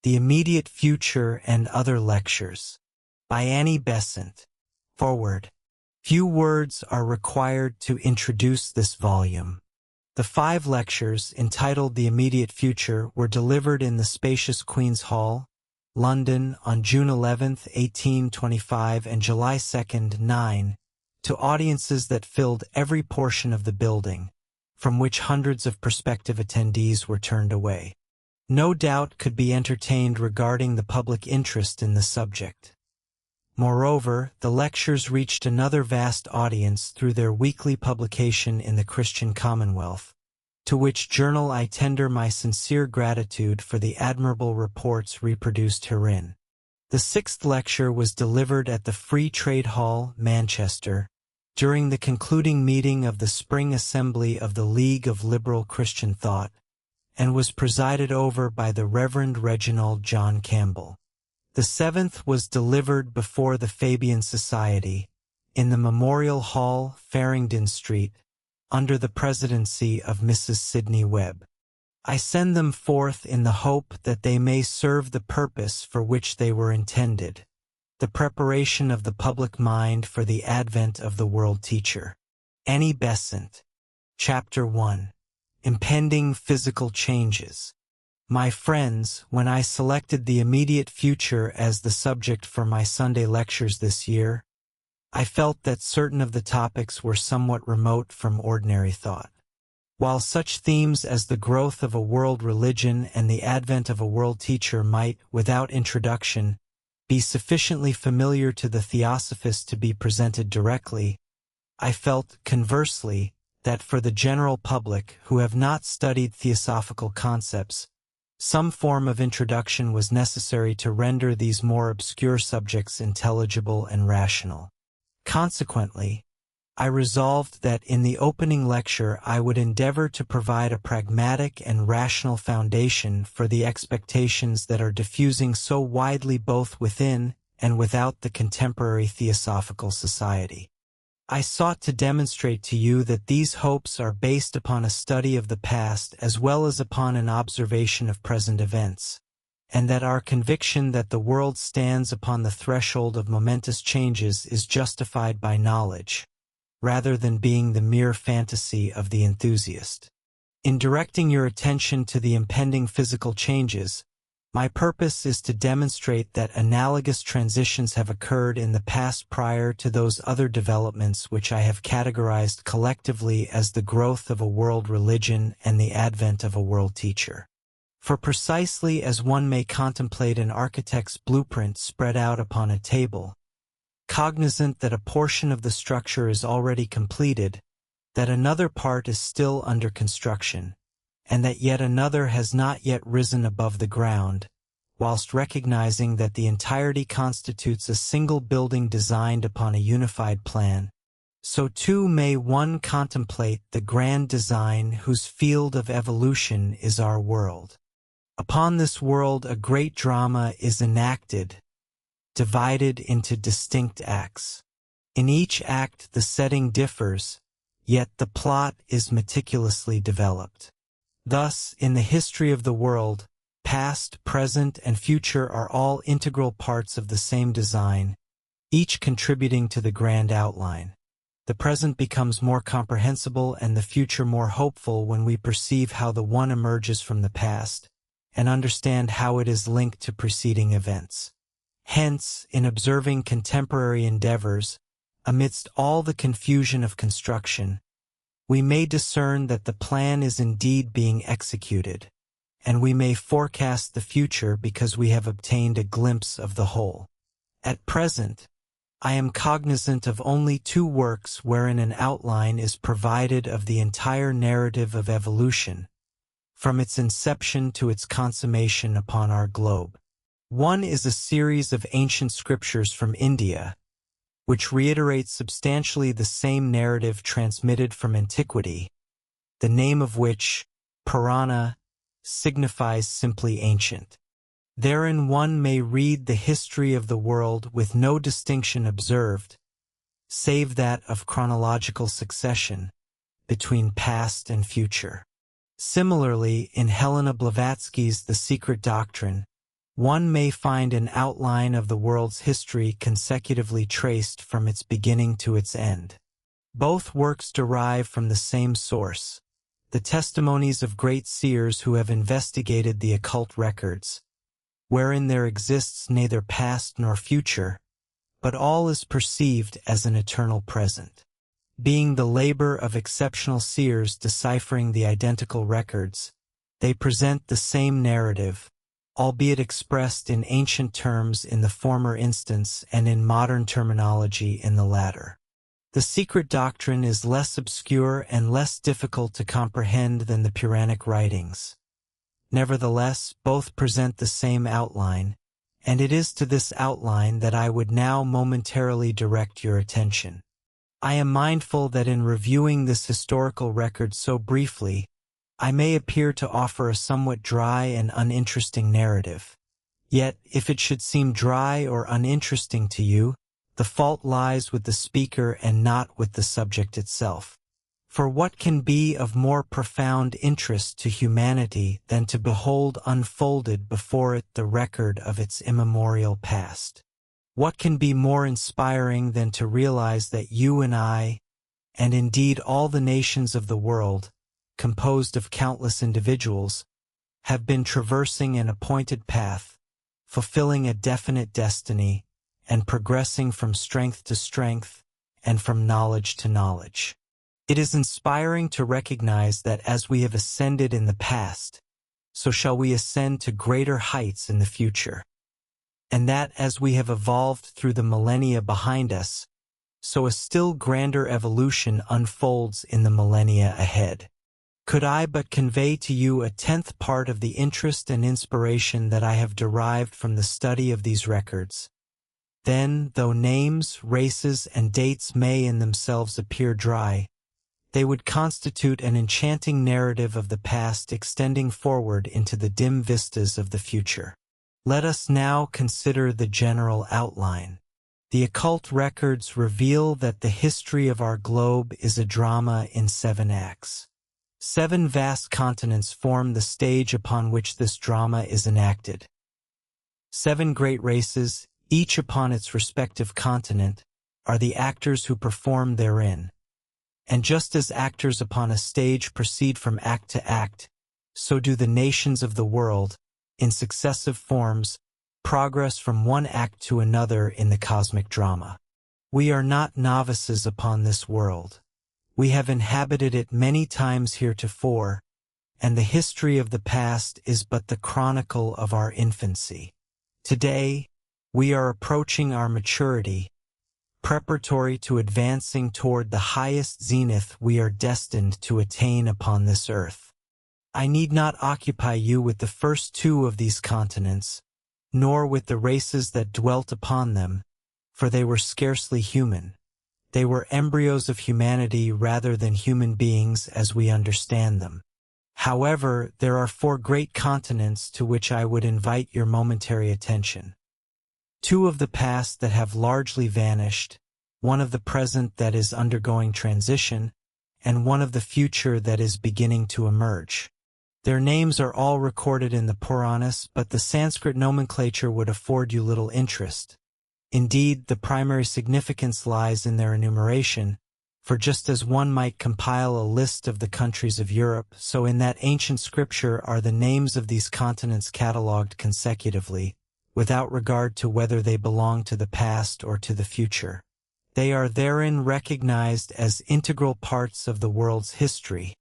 The Immediate Future and Other Lectures by Annie Besant. Forward. Few words are required to introduce this volume. The 5 lectures, entitled The Immediate Future, were delivered in the spacious Queen's Hall, London, on June 11, 1825 and July 2, 9, to audiences that filled every portion of the building, from which hundreds of prospective attendees were turned away. No doubt could be entertained regarding the public interest in the subject. Moreover, the lectures reached another vast audience through their weekly publication in the Christian Commonwealth, to which journal I tender my sincere gratitude for the admirable reports reproduced herein. The 6th lecture was delivered at the Free Trade Hall, Manchester, during the concluding meeting of the Spring Assembly of the League of Liberal Christian Thought, and was presided over by the Reverend Reginald John Campbell. The 7th was delivered before the Fabian Society, in the Memorial Hall, Farringdon Street, under the presidency of Mrs. Sidney Webb. I send them forth in the hope that they may serve the purpose for which they were intended, the preparation of the public mind for the advent of the world teacher. Annie Besant. Chapter 1. Impending Physical Changes. My friends, when I selected the immediate future as the subject for my Sunday lectures this year, I felt that certain of the topics were somewhat remote from ordinary thought. While such themes as the growth of a world religion and the advent of a world teacher might, without introduction, be sufficiently familiar to the theosophist to be presented directly, I felt, conversely, that for the general public who have not studied theosophical concepts, some form of introduction was necessary to render these more obscure subjects intelligible and rational. Consequently, I resolved that in the opening lecture I would endeavor to provide a pragmatic and rational foundation for the expectations that are diffusing so widely both within and without the contemporary theosophical society. I sought to demonstrate to you that these hopes are based upon a study of the past as well as upon an observation of present events, and that our conviction that the world stands upon the threshold of momentous changes is justified by knowledge, rather than being the mere fantasy of the enthusiast. In directing your attention to the impending physical changes, my purpose is to demonstrate that analogous transitions have occurred in the past prior to those other developments which I have categorized collectively as the growth of a world religion and the advent of a world teacher. For precisely as one may contemplate an architect's blueprint spread out upon a table, cognizant that a portion of the structure is already completed, that another part is still under construction, and that yet another has not yet risen above the ground, whilst recognizing that the entirety constitutes a single building designed upon a unified plan, so too may one contemplate the grand design whose field of evolution is our world. Upon this world a great drama is enacted, divided into distinct acts. In each act the setting differs, yet the plot is meticulously developed. Thus, in the history of the world, past, present, and future are all integral parts of the same design, each contributing to the grand outline. The present becomes more comprehensible and the future more hopeful when we perceive how the one emerges from the past, and understand how it is linked to preceding events. Hence, in observing contemporary endeavors, amidst all the confusion of construction, we may discern that the plan is indeed being executed, and we may forecast the future because we have obtained a glimpse of the whole. At present, I am cognizant of only 2 works wherein an outline is provided of the entire narrative of evolution, from its inception to its consummation upon our globe. One is a series of ancient scriptures from India, which reiterates substantially the same narrative transmitted from antiquity, the name of which, Purana, signifies simply ancient. Therein one may read the history of the world with no distinction observed, save that of chronological succession between past and future. Similarly, in Helena Blavatsky's The Secret Doctrine, one may find an outline of the world's history consecutively traced from its beginning to its end. Both works derive from the same source, the testimonies of great seers who have investigated the occult records, wherein there exists neither past nor future, but all is perceived as an eternal present. Being the labor of exceptional seers deciphering the identical records, they present the same narrative, albeit expressed in ancient terms in the former instance and in modern terminology in the latter. The secret doctrine is less obscure and less difficult to comprehend than the Puranic writings. Nevertheless, both present the same outline, and it is to this outline that I would now momentarily direct your attention. I am mindful that in reviewing this historical record so briefly, I may appear to offer a somewhat dry and uninteresting narrative. Yet, if it should seem dry or uninteresting to you, the fault lies with the speaker and not with the subject itself. For what can be of more profound interest to humanity than to behold unfolded before it the record of its immemorial past? What can be more inspiring than to realize that you and I, and indeed all the nations of the world, composed of countless individuals, have been traversing an appointed path, fulfilling a definite destiny, and progressing from strength to strength, and from knowledge to knowledge. It is inspiring to recognize that as we have ascended in the past, so shall we ascend to greater heights in the future. And that as we have evolved through the millennia behind us, so a still grander evolution unfolds in the millennia ahead. Could I but convey to you a tenth part of the interest and inspiration that I have derived from the study of these records, then, though names, races, and dates may in themselves appear dry, they would constitute an enchanting narrative of the past extending forward into the dim vistas of the future. Let us now consider the general outline. The occult records reveal that the history of our globe is a drama in 7 acts. 7 vast continents form the stage upon which this drama is enacted. 7 great races, each upon its respective continent, are the actors who perform therein. And just as actors upon a stage proceed from act to act, so do the nations of the world, in successive forms, progress from one act to another in the cosmic drama. We are not novices upon this world. We have inhabited it many times heretofore, and the history of the past is but the chronicle of our infancy. Today, we are approaching our maturity, preparatory to advancing toward the highest zenith we are destined to attain upon this earth. I need not occupy you with the first 2 of these continents, nor with the races that dwelt upon them, for they were scarcely human. They were embryos of humanity rather than human beings as we understand them. However, there are 4 great continents to which I would invite your momentary attention. 2 of the past that have largely vanished, 1 of the present that is undergoing transition, and 1 of the future that is beginning to emerge. Their names are all recorded in the Puranas, but the Sanskrit nomenclature would afford you little interest. Indeed, the primary significance lies in their enumeration, for just as one might compile a list of the countries of Europe, so in that ancient scripture are the names of these continents catalogued consecutively, without regard to whether they belong to the past or to the future. They are therein recognized as integral parts of the world's history,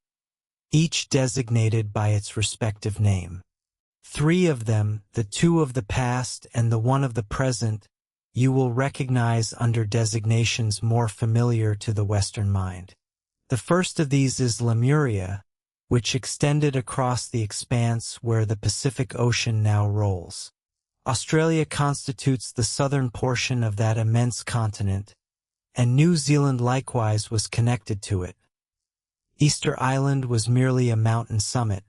each designated by its respective name. 3 of them, the 2 of the past and the 1 of the present, you will recognize under designations more familiar to the Western mind. The first of these is Lemuria, which extended across the expanse where the Pacific Ocean now rolls. Australia constitutes the southern portion of that immense continent, and New Zealand likewise was connected to it. Easter Island was merely a mountain summit,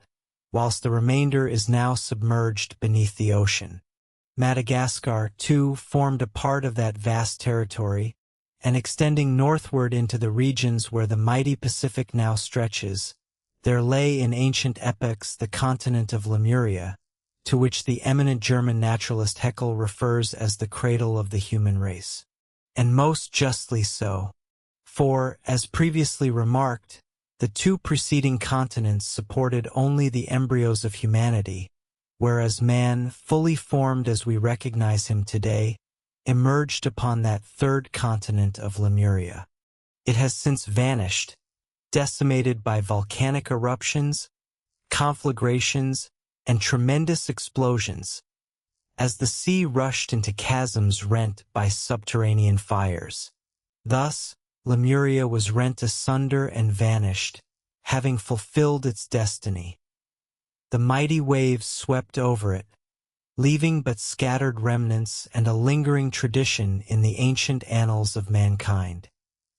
whilst the remainder is now submerged beneath the ocean. Madagascar, too, formed a part of that vast territory, and extending northward into the regions where the mighty Pacific now stretches, there lay in ancient epochs the continent of Lemuria, to which the eminent German naturalist Haeckel refers as the cradle of the human race. And most justly so. For, as previously remarked, the two preceding continents supported only the embryos of humanity, whereas man, fully formed as we recognize him today, emerged upon that third continent of Lemuria. It has since vanished, decimated by volcanic eruptions, conflagrations, and tremendous explosions, as the sea rushed into chasms rent by subterranean fires. Thus, Lemuria was rent asunder and vanished, having fulfilled its destiny. The mighty waves swept over it, leaving but scattered remnants and a lingering tradition in the ancient annals of mankind.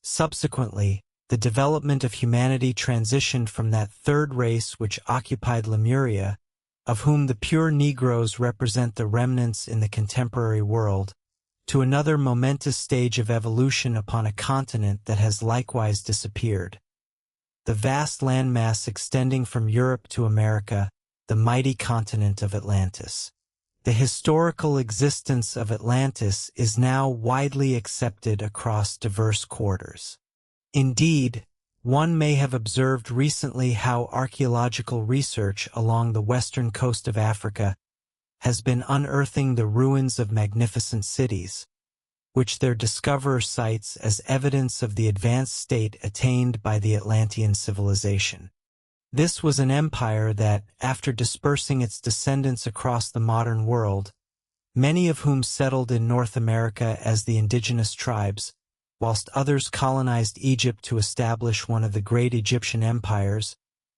Subsequently, the development of humanity transitioned from that third race which occupied Lemuria, of whom the pure Negroes represent the remnants in the contemporary world, to another momentous stage of evolution upon a continent that has likewise disappeared. The vast landmass extending from Europe to America, the mighty continent of Atlantis. The historical existence of Atlantis is now widely accepted across diverse quarters. Indeed, one may have observed recently how archaeological research along the western coast of Africa has been unearthing the ruins of magnificent cities, which their discoverer cites as evidence of the advanced state attained by the Atlantean civilization. This was an empire that, after dispersing its descendants across the modern world, many of whom settled in North America as the indigenous tribes, whilst others colonized Egypt to establish one of the great Egyptian empires,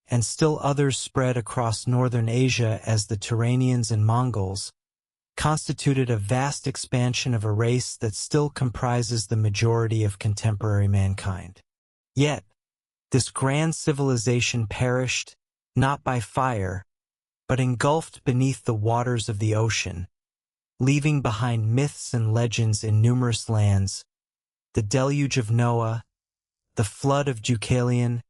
and still others spread across northern Asia as the Turanians and Mongols, constituted a vast expansion of a race that still comprises the majority of contemporary mankind. Yet, this grand civilization perished, not by fire, but engulfed beneath the waters of the ocean, leaving behind myths and legends in numerous lands, the deluge of Noah, the flood of Deucalion,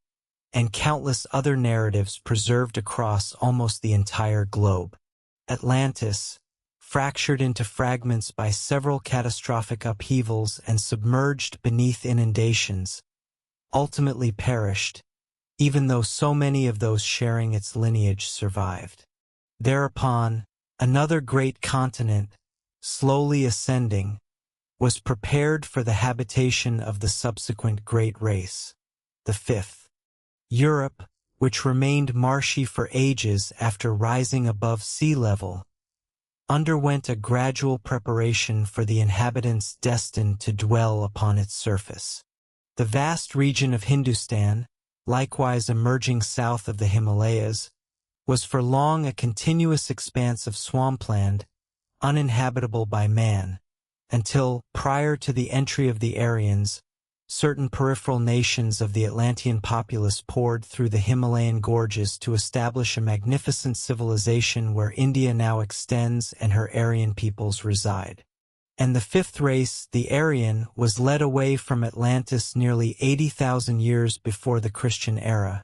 and countless other narratives preserved across almost the entire globe. Atlantis, fractured into fragments by several catastrophic upheavals and submerged beneath inundations, ultimately perished, even though so many of those sharing its lineage survived. Thereupon, another great continent, slowly ascending, was prepared for the habitation of the subsequent great race, the fifth. Europe, which remained marshy for ages after rising above sea level, underwent a gradual preparation for the inhabitants destined to dwell upon its surface. The vast region of Hindustan, likewise emerging south of the Himalayas, was for long a continuous expanse of swampland, uninhabitable by man, until, prior to the entry of the Aryans, certain peripheral nations of the Atlantean populace poured through the Himalayan gorges to establish a magnificent civilization where India now extends and her Aryan peoples reside. And the fifth race, the Aryan, was led away from Atlantis nearly 80,000 years before the Christian era.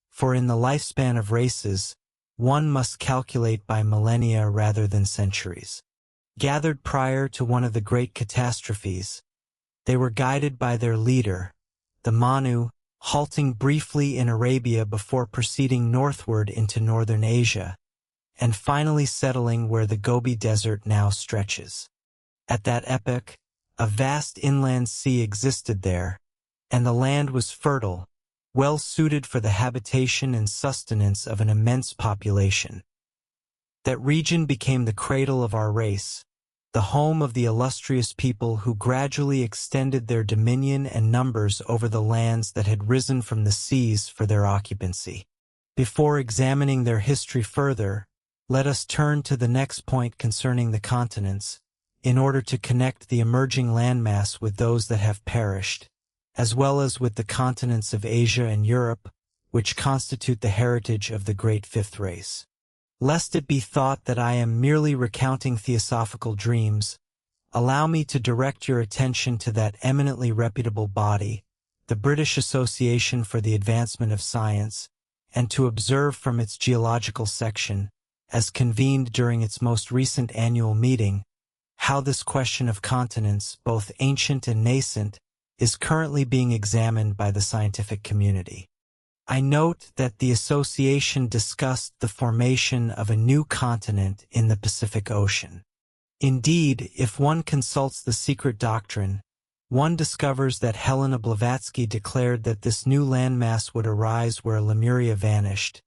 For in the lifespan of races, one must calculate by millennia rather than centuries. Gathered prior to one of the great catastrophes, they were guided by their leader, the Manu, halting briefly in Arabia before proceeding northward into northern Asia, and finally settling where the Gobi Desert now stretches. At that epoch, a vast inland sea existed there, and the land was fertile, well suited for the habitation and sustenance of an immense population. That region became the cradle of our race, the home of the illustrious people who gradually extended their dominion and numbers over the lands that had risen from the seas for their occupancy. Before examining their history further, let us turn to the next point concerning the continents, in order to connect the emerging landmass with those that have perished, as well as with the continents of Asia and Europe, which constitute the heritage of the great fifth race. Lest it be thought that I am merely recounting theosophical dreams, allow me to direct your attention to that eminently reputable body, the British Association for the Advancement of Science, and to observe from its geological section, as convened during its most recent annual meeting, how this question of continents, both ancient and nascent, is currently being examined by the scientific community. I note that the association discussed the formation of a new continent in the Pacific Ocean. Indeed, if one consults the secret doctrine, one discovers that Helena Blavatsky declared that this new landmass would arise where Lemuria vanished,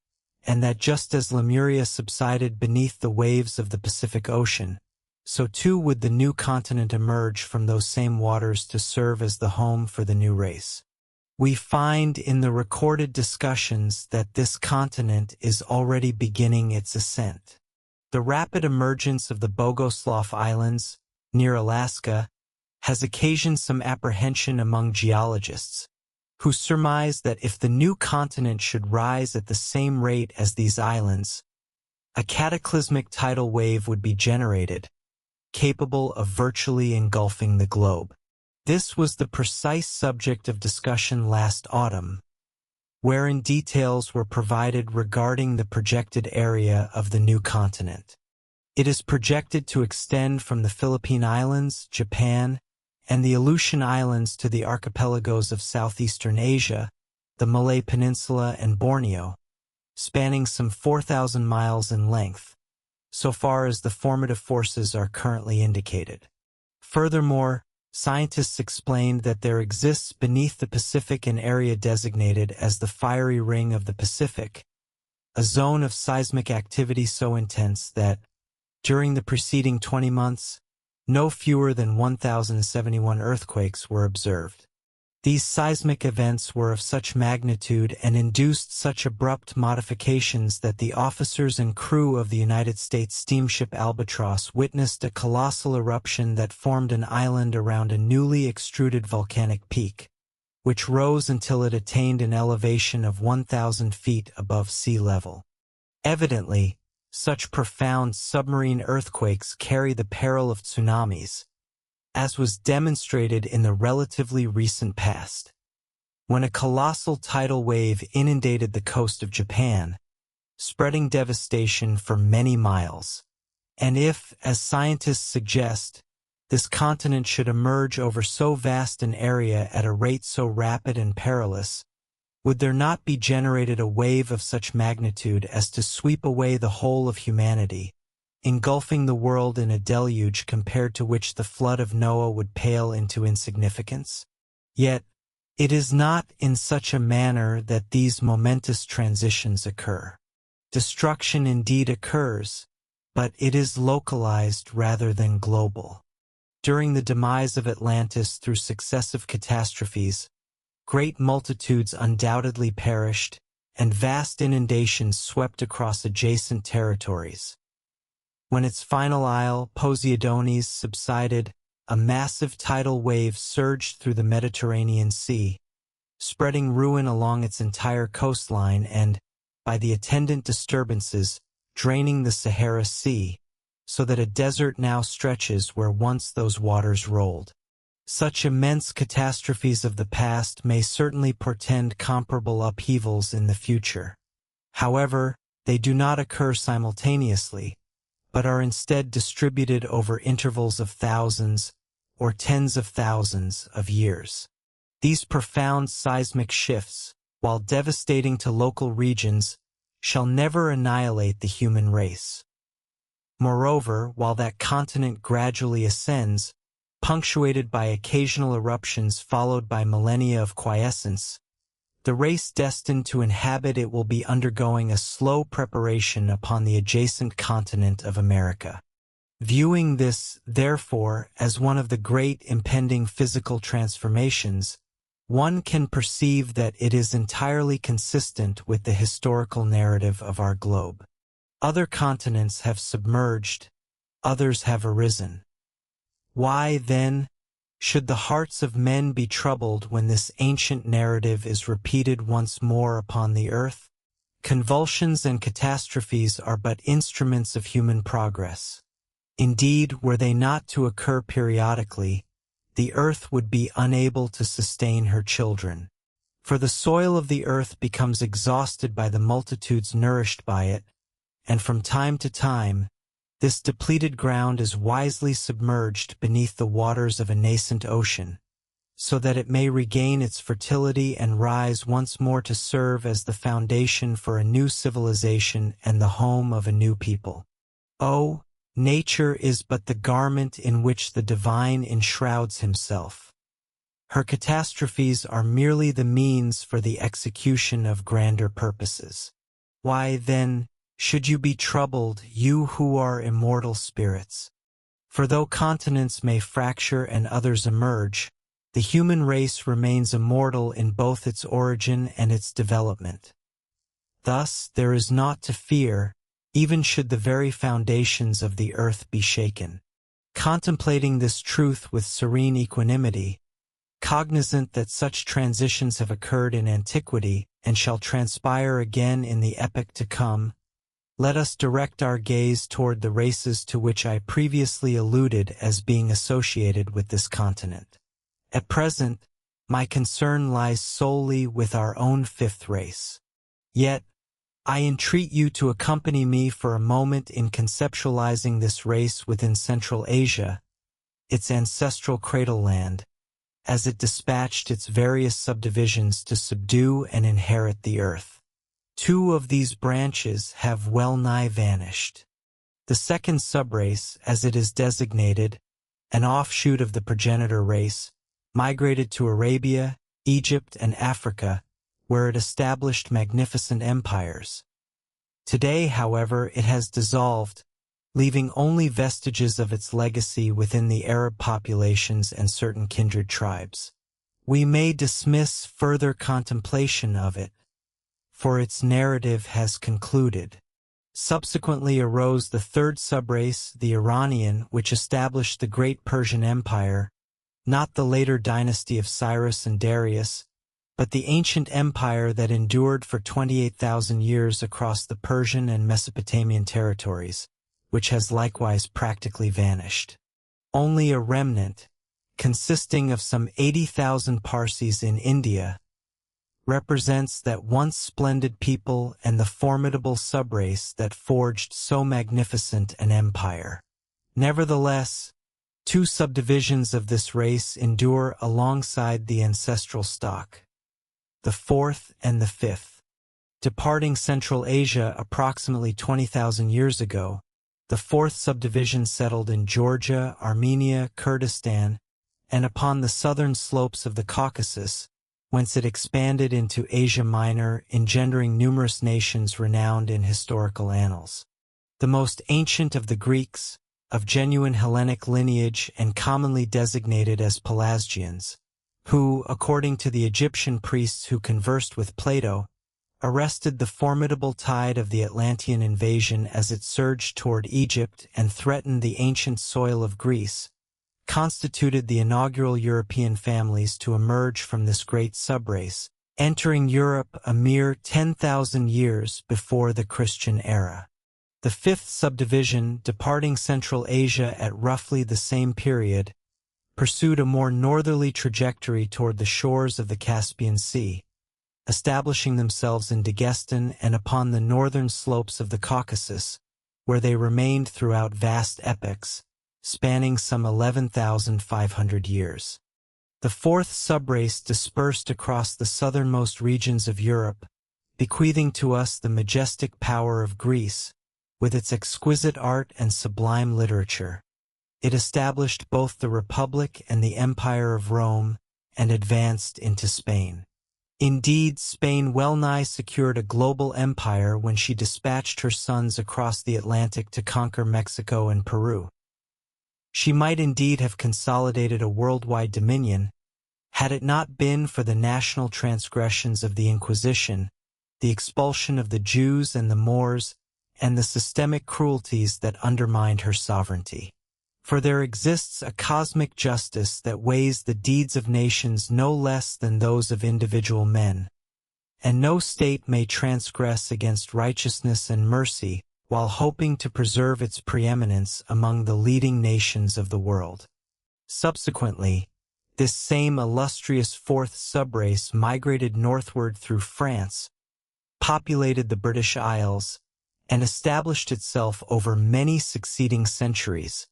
and that just as Lemuria subsided beneath the waves of the Pacific Ocean, so too would the new continent emerge from those same waters to serve as the home for the new race. We find in the recorded discussions that this continent is already beginning its ascent. The rapid emergence of the Bogoslav Islands, near Alaska, has occasioned some apprehension among geologists, who surmise that if the new continent should rise at the same rate as these islands, a cataclysmic tidal wave would be generated, capable of virtually engulfing the globe. This was the precise subject of discussion last autumn, wherein details were provided regarding the projected area of the new continent. It is projected to extend from the Philippine Islands, Japan, and the Aleutian Islands to the archipelagos of southeastern Asia, the Malay Peninsula, and Borneo, spanning some 4,000 miles in length, so far as the formative forces are currently indicated. Furthermore, scientists explained that there exists beneath the Pacific an area designated as the Fiery Ring of the Pacific, a zone of seismic activity so intense that, during the preceding 20 months, no fewer than 1,071 earthquakes were observed. These seismic events were of such magnitude and induced such abrupt modifications that the officers and crew of the United States steamship Albatross witnessed a colossal eruption that formed an island around a newly extruded volcanic peak, which rose until it attained an elevation of 1,000 feet above sea level. Evidently, such profound submarine earthquakes carry the peril of tsunamis, as was demonstrated in the relatively recent past, when a colossal tidal wave inundated the coast of Japan, spreading devastation for many miles. And if, as scientists suggest, this continent should emerge over so vast an area at a rate so rapid and perilous, would there not be generated a wave of such magnitude as to sweep away the whole of humanity, engulfing the world in a deluge compared to which the flood of Noah would pale into insignificance? Yet, it is not in such a manner that these momentous transitions occur. Destruction indeed occurs, but it is localized rather than global. During the demise of Atlantis through successive catastrophes, great multitudes undoubtedly perished, and vast inundations swept across adjacent territories. When its final isle, Poseidonus, subsided, a massive tidal wave surged through the Mediterranean Sea, spreading ruin along its entire coastline and, by the attendant disturbances, draining the Sahara Sea, so that a desert now stretches where once those waters rolled. Such immense catastrophes of the past may certainly portend comparable upheavals in the future. However, they do not occur simultaneously, but are instead distributed over intervals of thousands or tens of thousands of years. These profound seismic shifts, while devastating to local regions, shall never annihilate the human race. Moreover, while that continent gradually ascends, punctuated by occasional eruptions followed by millennia of quiescence, the race destined to inhabit it will be undergoing a slow preparation upon the adjacent continent of America. Viewing this, therefore, as one of the great impending physical transformations, one can perceive that it is entirely consistent with the historical narrative of our globe. Other continents have submerged, others have arisen. Why, then, should the hearts of men be troubled when this ancient narrative is repeated once more upon the earth? Convulsions and catastrophes are but instruments of human progress. Indeed, were they not to occur periodically, the earth would be unable to sustain her children. For the soil of the earth becomes exhausted by the multitudes nourished by it, and from time to time, this depleted ground is wisely submerged beneath the waters of a nascent ocean, so that it may regain its fertility and rise once more to serve as the foundation for a new civilization and the home of a new people. Oh, nature is but the garment in which the divine enshrouds himself. Her catastrophes are merely the means for the execution of grander purposes. Why, then, should you be troubled, you who are immortal spirits? For though continents may fracture and others emerge, the human race remains immortal in both its origin and its development. Thus, there is naught to fear, even should the very foundations of the earth be shaken. Contemplating this truth with serene equanimity, cognizant that such transitions have occurred in antiquity and shall transpire again in the epoch to come, let us direct our gaze toward the races to which I previously alluded as being associated with this continent. At present, my concern lies solely with our own fifth race. Yet, I entreat you to accompany me for a moment in conceptualizing this race within Central Asia, its ancestral cradle-land, as it dispatched its various subdivisions to subdue and inherit the earth. Two of these branches have well-nigh vanished. The second subrace, as it is designated, an offshoot of the progenitor race, migrated to Arabia, Egypt, and Africa, where it established magnificent empires. Today, however, it has dissolved, leaving only vestiges of its legacy within the Arab populations and certain kindred tribes. We may dismiss further contemplation of it, for its narrative has concluded. Subsequently arose the third subrace, the Iranian, which established the great Persian Empire, not the later dynasty of Cyrus and Darius, but the ancient empire that endured for 28,000 years across the Persian and Mesopotamian territories, which has likewise practically vanished. Only a remnant, consisting of some 80,000 Parsis in India, represents that once splendid people and the formidable subrace that forged so magnificent an empire. Nevertheless, two subdivisions of this race endure alongside the ancestral stock, the fourth and the fifth. Departing Central Asia approximately 20,000 years ago, the fourth subdivision settled in Georgia, Armenia, Kurdistan, and upon the southern slopes of the Caucasus, whence it expanded into Asia Minor, engendering numerous nations renowned in historical annals. The most ancient of the Greeks, of genuine Hellenic lineage and commonly designated as Pelasgians, who, according to the Egyptian priests who conversed with Plato, arrested the formidable tide of the Atlantean invasion as it surged toward Egypt and threatened the ancient soil of Greece, constituted the inaugural European families to emerge from this great subrace, entering Europe a mere 10,000 years before the Christian era. The fifth subdivision, departing Central Asia at roughly the same period, pursued a more northerly trajectory toward the shores of the Caspian Sea, establishing themselves in Dagestan and upon the northern slopes of the Caucasus, where they remained throughout vast epochs, spanning some 11,500 years. The fourth subrace dispersed across the southernmost regions of Europe, bequeathing to us the majestic power of Greece, with its exquisite art and sublime literature. It established both the Republic and the Empire of Rome, and advanced into Spain. Indeed, Spain well-nigh secured a global empire when she dispatched her sons across the Atlantic to conquer Mexico and Peru. She might indeed have consolidated a worldwide dominion, had it not been for the national transgressions of the Inquisition, the expulsion of the Jews and the Moors, and the systemic cruelties that undermined her sovereignty. For there exists a cosmic justice that weighs the deeds of nations no less than those of individual men, and no state may transgress against righteousness and mercy while hoping to preserve its preeminence among the leading nations of the world. Subsequently, this same illustrious fourth subrace migrated northward through France, populated the British Isles, and established itself over many succeeding centuries,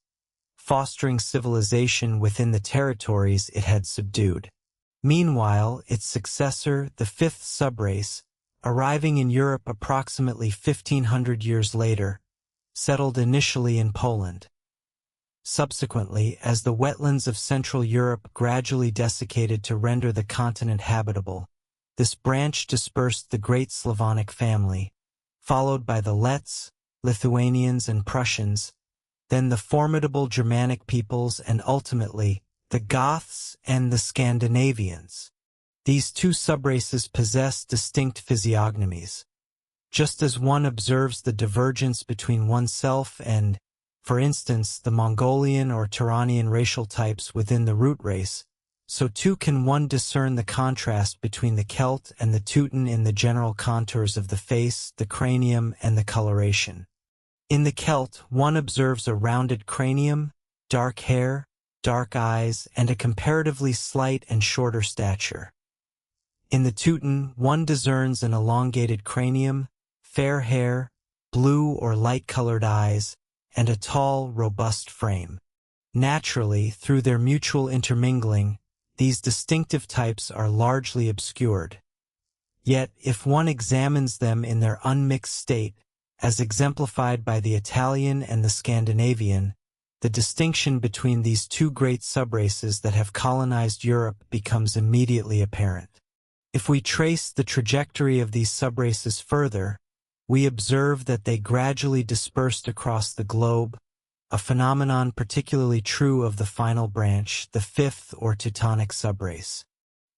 fostering civilization within the territories it had subdued. Meanwhile, its successor, the fifth subrace, arriving in Europe approximately 1500 years later, settled initially in Poland. Subsequently, as the wetlands of Central Europe gradually desiccated to render the continent habitable, this branch dispersed the great Slavonic family, followed by the Letts, Lithuanians, and Prussians, then the formidable Germanic peoples, and ultimately, the Goths and the Scandinavians. These two subraces possess distinct physiognomies. Just as one observes the divergence between oneself and, for instance, the Mongolian or Turanian racial types within the root race, so too can one discern the contrast between the Celt and the Teuton in the general contours of the face, the cranium, and the coloration. In the Celt, one observes a rounded cranium, dark hair, dark eyes, and a comparatively slight and shorter stature. In the Teuton, one discerns an elongated cranium, fair hair, blue or light-colored eyes, and a tall, robust frame. Naturally, through their mutual intermingling, these distinctive types are largely obscured. Yet, if one examines them in their unmixed state, as exemplified by the Italian and the Scandinavian, the distinction between these two great subraces that have colonized Europe becomes immediately apparent. If we trace the trajectory of these subraces further, we observe that they gradually dispersed across the globe, a phenomenon particularly true of the final branch, the fifth or Teutonic subrace.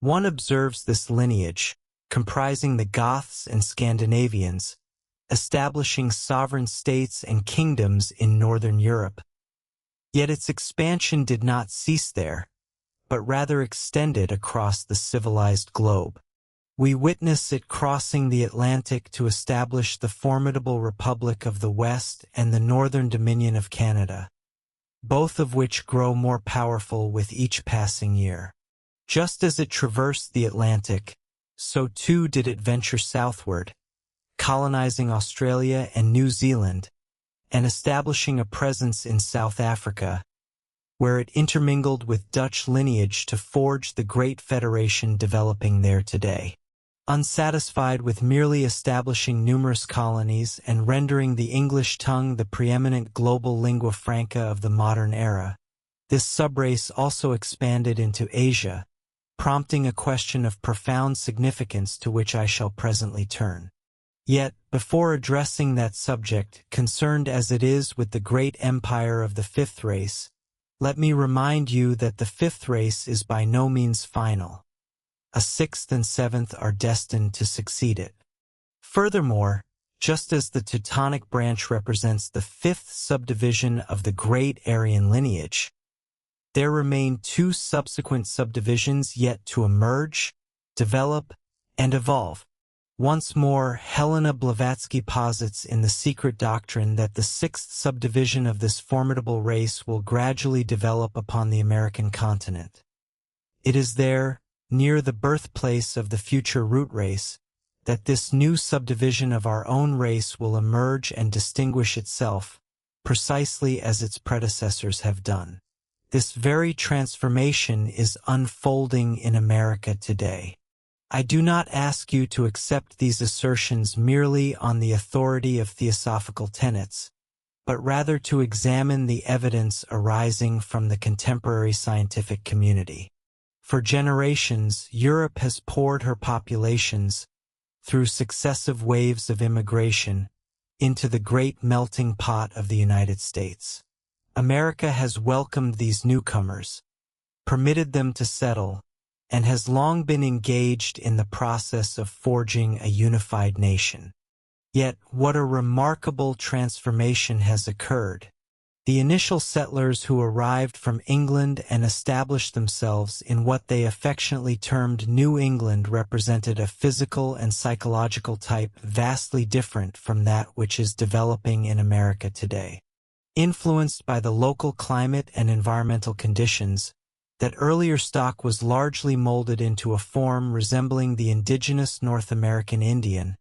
One observes this lineage, comprising the Goths and Scandinavians, establishing sovereign states and kingdoms in northern Europe. Yet its expansion did not cease there, but rather extended across the civilized globe. We witness it crossing the Atlantic to establish the formidable Republic of the West and the Northern Dominion of Canada, both of which grow more powerful with each passing year. Just as it traversed the Atlantic, so too did it venture southward, colonizing Australia and New Zealand, and establishing a presence in South Africa, where it intermingled with Dutch lineage to forge the great federation developing there today. Unsatisfied with merely establishing numerous colonies and rendering the English tongue the preeminent global lingua franca of the modern era, this subrace also expanded into Asia, prompting a question of profound significance to which I shall presently turn. Yet, before addressing that subject, concerned as it is with the great empire of the fifth race, let me remind you that the fifth race is by no means final. A sixth and seventh are destined to succeed it. Furthermore, just as the Teutonic branch represents the fifth subdivision of the great Aryan lineage, there remain two subsequent subdivisions yet to emerge, develop, and evolve. Once more, Helena Blavatsky posits in The Secret Doctrine that the sixth subdivision of this formidable race will gradually develop upon the American continent. It is there, near the birthplace of the future root race, that this new subdivision of our own race will emerge and distinguish itself, precisely as its predecessors have done. This very transformation is unfolding in America today. I do not ask you to accept these assertions merely on the authority of theosophical tenets, but rather to examine the evidence arising from the contemporary scientific community. For generations, Europe has poured her populations, through successive waves of immigration, into the great melting pot of the United States. America has welcomed these newcomers, permitted them to settle, and has long been engaged in the process of forging a unified nation. Yet, what a remarkable transformation has occurred. The initial settlers who arrived from England and established themselves in what they affectionately termed New England represented a physical and psychological type vastly different from that which is developing in America today. Influenced by the local climate and environmental conditions, that earlier stock was largely molded into a form resembling the indigenous North American Indian,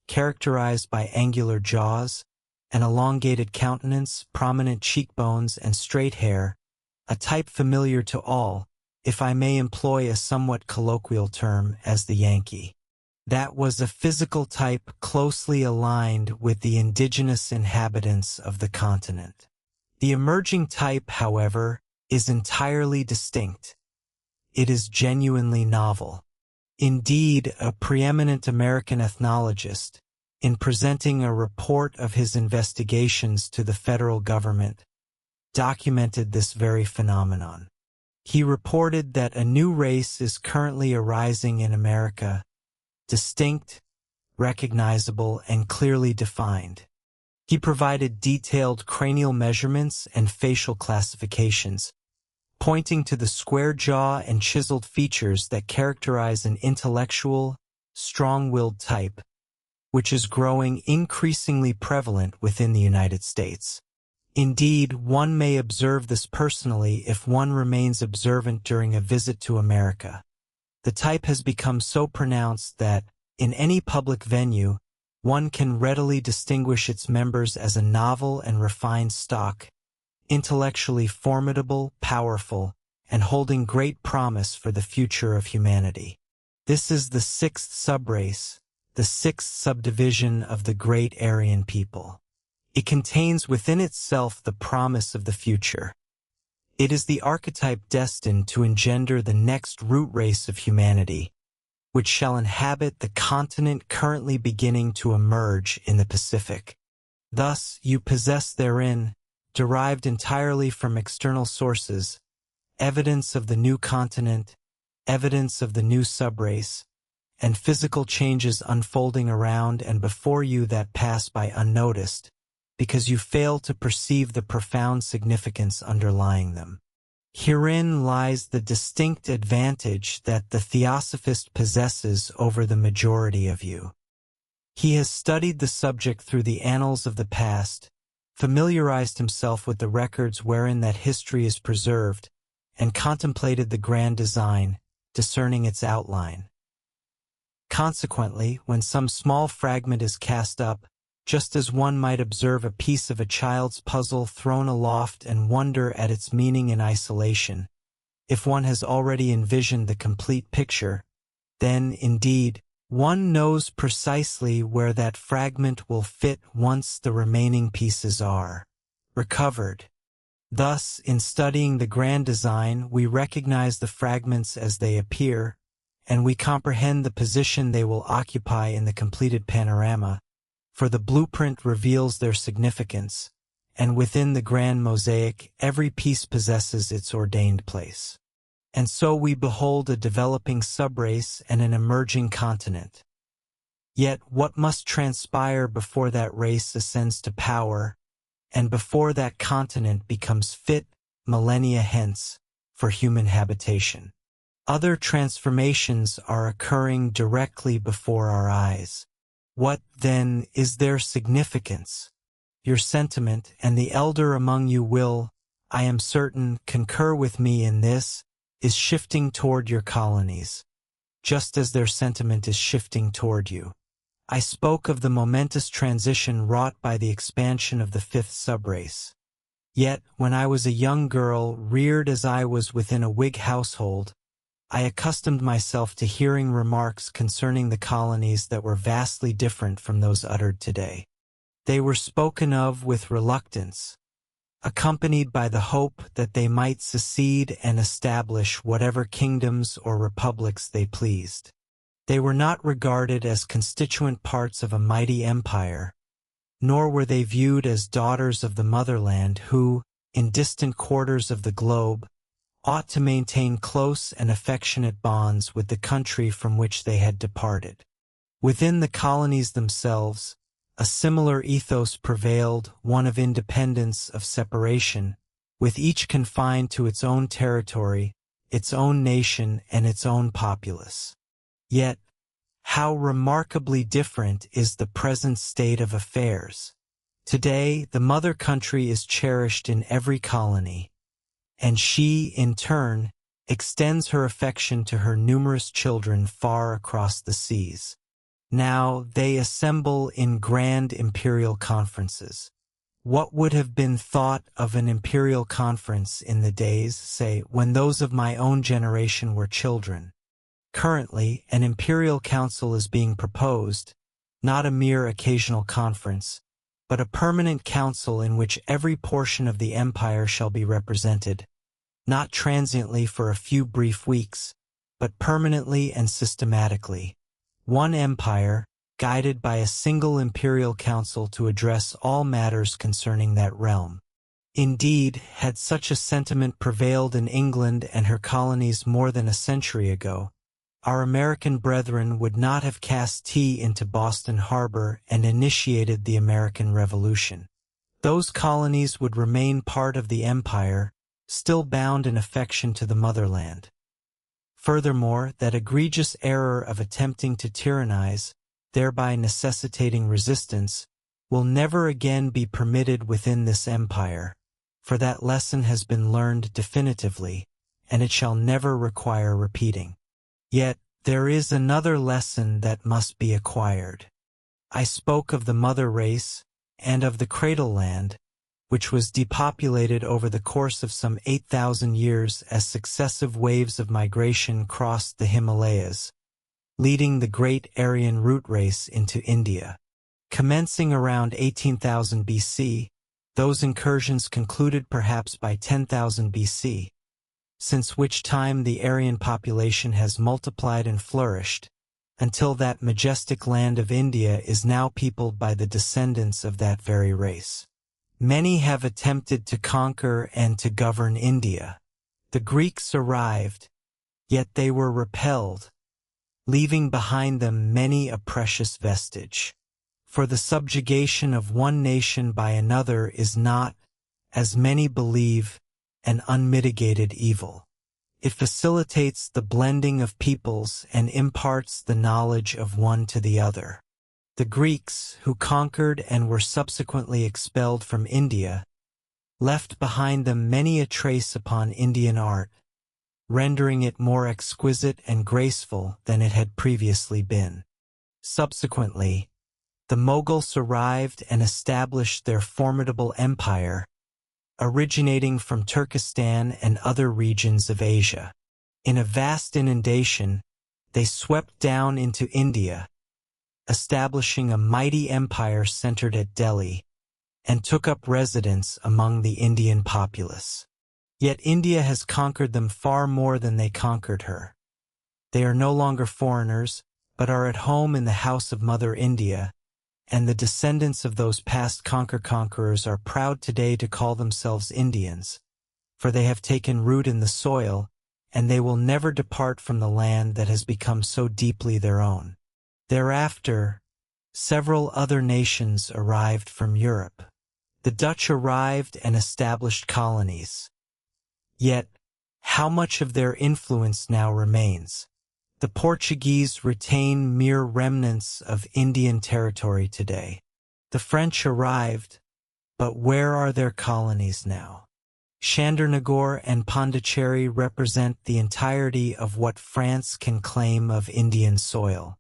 characterized by angular jaws, an elongated countenance, prominent cheekbones, and straight hair, a type familiar to all, if I may employ a somewhat colloquial term, as the Yankee. That was a physical type closely aligned with the indigenous inhabitants of the continent. The emerging type, however, is entirely distinct. It is genuinely novel. Indeed, a preeminent American ethnologist, in presenting a report of his investigations to the federal government, documented this very phenomenon. He reported that a new race is currently arising in America, distinct, recognizable, and clearly defined. He provided detailed cranial measurements and facial classifications, pointing to the square jaw and chiseled features that characterize an intellectual, strong-willed type, which is growing increasingly prevalent within the United States. Indeed, one may observe this personally if one remains observant during a visit to America. The type has become so pronounced that, in any public venue, one can readily distinguish its members as a novel and refined stock, intellectually formidable, powerful, and holding great promise for the future of humanity. This is the sixth subrace, the sixth subdivision of the great Aryan people. It contains within itself the promise of the future. It is the archetype destined to engender the next root race of humanity, which shall inhabit the continent currently beginning to emerge in the Pacific. Thus, you possess therein, derived entirely from external sources, evidence of the new continent, evidence of the new subrace, and physical changes unfolding around and before you that pass by unnoticed, because you fail to perceive the profound significance underlying them. Herein lies the distinct advantage that the theosophist possesses over the majority of you. He has studied the subject through the annals of the past, familiarized himself with the records wherein that history is preserved, and contemplated the grand design, discerning its outline. Consequently, when some small fragment is cast up, just as one might observe a piece of a child's puzzle thrown aloft and wonder at its meaning in isolation, if one has already envisioned the complete picture, then, indeed, one knows precisely where that fragment will fit once the remaining pieces are recovered. Thus, in studying the grand design, we recognize the fragments as they appear, and we comprehend the position they will occupy in the completed panorama, for the blueprint reveals their significance, and within the grand mosaic every piece possesses its ordained place. And so we behold a developing subrace and an emerging continent. Yet what must transpire before that race ascends to power, and before that continent becomes fit, millennia hence, for human habitation? Other transformations are occurring directly before our eyes. What, then, is their significance? Your sentiment, and the elder among you will, I am certain, concur with me in this, is shifting toward your colonies, just as their sentiment is shifting toward you. I spoke of the momentous transition wrought by the expansion of the fifth subrace. Yet, when I was a young girl, reared as I was within a Whig household, I accustomed myself to hearing remarks concerning the colonies that were vastly different from those uttered today. They were spoken of with reluctance, accompanied by the hope that they might secede and establish whatever kingdoms or republics they pleased. They were not regarded as constituent parts of a mighty empire, nor were they viewed as daughters of the motherland who, in distant quarters of the globe, ought to maintain close and affectionate bonds with the country from which they had departed. Within the colonies themselves, a similar ethos prevailed, one of independence, of separation, with each confined to its own territory, its own nation, and its own populace. Yet, how remarkably different is the present state of affairs. Today, the mother country is cherished in every colony, and she, in turn, extends her affection to her numerous children far across the seas. Now they assemble in grand imperial conferences. What would have been thought of an imperial conference in the days, say, when those of my own generation were children? Currently, an imperial council is being proposed, not a mere occasional conference, but a permanent council in which every portion of the empire shall be represented, not transiently for a few brief weeks, but permanently and systematically. One empire, guided by a single imperial council to address all matters concerning that realm. Indeed, had such a sentiment prevailed in England and her colonies more than a century ago, our American brethren would not have cast tea into Boston Harbor and initiated the American Revolution. Those colonies would remain part of the empire, still bound in affection to the motherland. Furthermore, that egregious error of attempting to tyrannize, thereby necessitating resistance, will never again be permitted within this empire, for that lesson has been learned definitively, and it shall never require repeating. Yet, there is another lesson that must be acquired. I spoke of the mother race, and of the cradle land, which was depopulated over the course of some 8,000 years as successive waves of migration crossed the Himalayas, leading the great Aryan root race into India. Commencing around 18,000 BC, those incursions concluded perhaps by 10,000 BC, since which time the Aryan population has multiplied and flourished, until that majestic land of India is now peopled by the descendants of that very race. Many have attempted to conquer and to govern India. The Greeks arrived, yet they were repelled, leaving behind them many a precious vestige. For the subjugation of one nation by another is not, as many believe, an unmitigated evil. It facilitates the blending of peoples and imparts the knowledge of one to the other. The Greeks, who conquered and were subsequently expelled from India, left behind them many a trace upon Indian art, rendering it more exquisite and graceful than it had previously been. Subsequently, the Mughals arrived and established their formidable empire, originating from Turkestan and other regions of Asia. In a vast inundation, they swept down into India, establishing a mighty empire centered at Delhi, and took up residence among the Indian populace. Yet India has conquered them far more than they conquered her. They are no longer foreigners, but are at home in the house of Mother India, and the descendants of those past conquerors are proud today to call themselves Indians, for they have taken root in the soil, and they will never depart from the land that has become so deeply their own. Thereafter, several other nations arrived from Europe. The Dutch arrived and established colonies. Yet, how much of their influence now remains? The Portuguese retain mere remnants of Indian territory today. The French arrived, but where are their colonies now? Chandernagore and Pondicherry represent the entirety of what France can claim of Indian soil.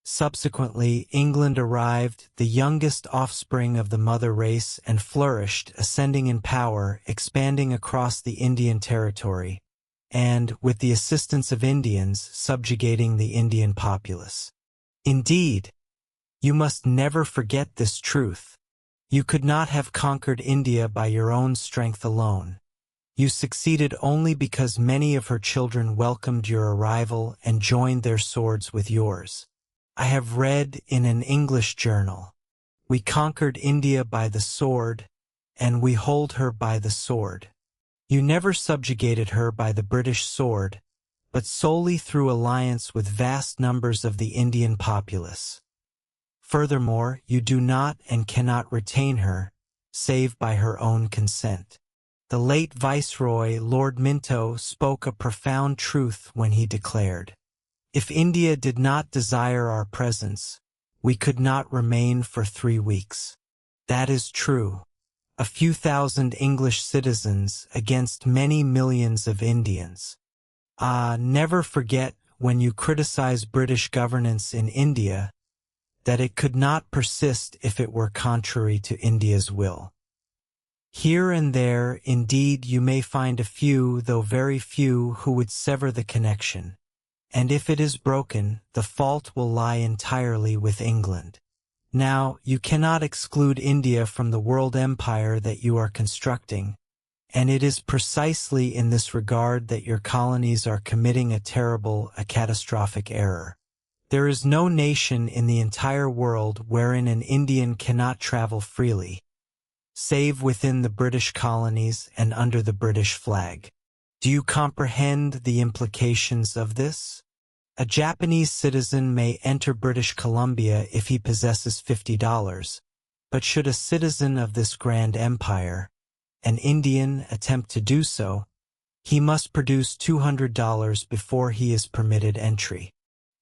Subsequently, England arrived, the youngest offspring of the mother race, and flourished, ascending in power, expanding across the Indian territory, and, with the assistance of Indians, subjugating the Indian populace. Indeed, you must never forget this truth. You could not have conquered India by your own strength alone. You succeeded only because many of her children welcomed your arrival and joined their swords with yours. I have read in an English journal, "We conquered India by the sword, and we hold her by the sword." You never subjugated her by the British sword, but solely through alliance with vast numbers of the Indian populace. Furthermore, you do not and cannot retain her, save by her own consent. The late Viceroy, Lord Minto, spoke a profound truth when he declared, "If India did not desire our presence, we could not remain for 3 weeks." That is true. A few thousand English citizens against many millions of Indians. Never forget, when you criticize British governance in India, that it could not persist if it were contrary to India's will. Here and there, indeed, you may find a few, though very few, who would sever the connection, and if it is broken, the fault will lie entirely with England. Now, you cannot exclude India from the world empire that you are constructing, and it is precisely in this regard that your colonies are committing a catastrophic error. There is no nation in the entire world wherein an Indian cannot travel freely, save within the British colonies and under the British flag. Do you comprehend the implications of this? A Japanese citizen may enter British Columbia if he possesses $50, but should a citizen of this grand empire, an Indian, attempt to do so, he must produce $200 before he is permitted entry.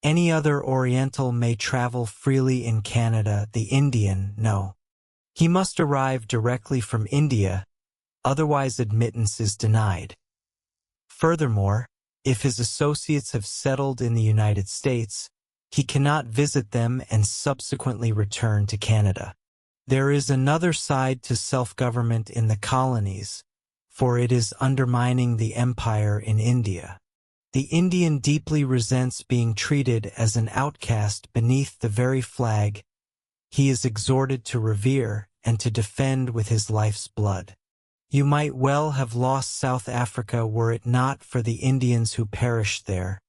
Any other Oriental may travel freely in Canada, the Indian, no. He must arrive directly from India, otherwise admittance is denied. Furthermore, if his associates have settled in the United States, he cannot visit them and subsequently return to Canada. There is another side to self-government in the colonies, for it is undermining the empire in India. The Indian deeply resents being treated as an outcast beneath the very flag he is exhorted to revere and to defend with his life's blood. You might well have lost South Africa were it not for the Indians who perished there,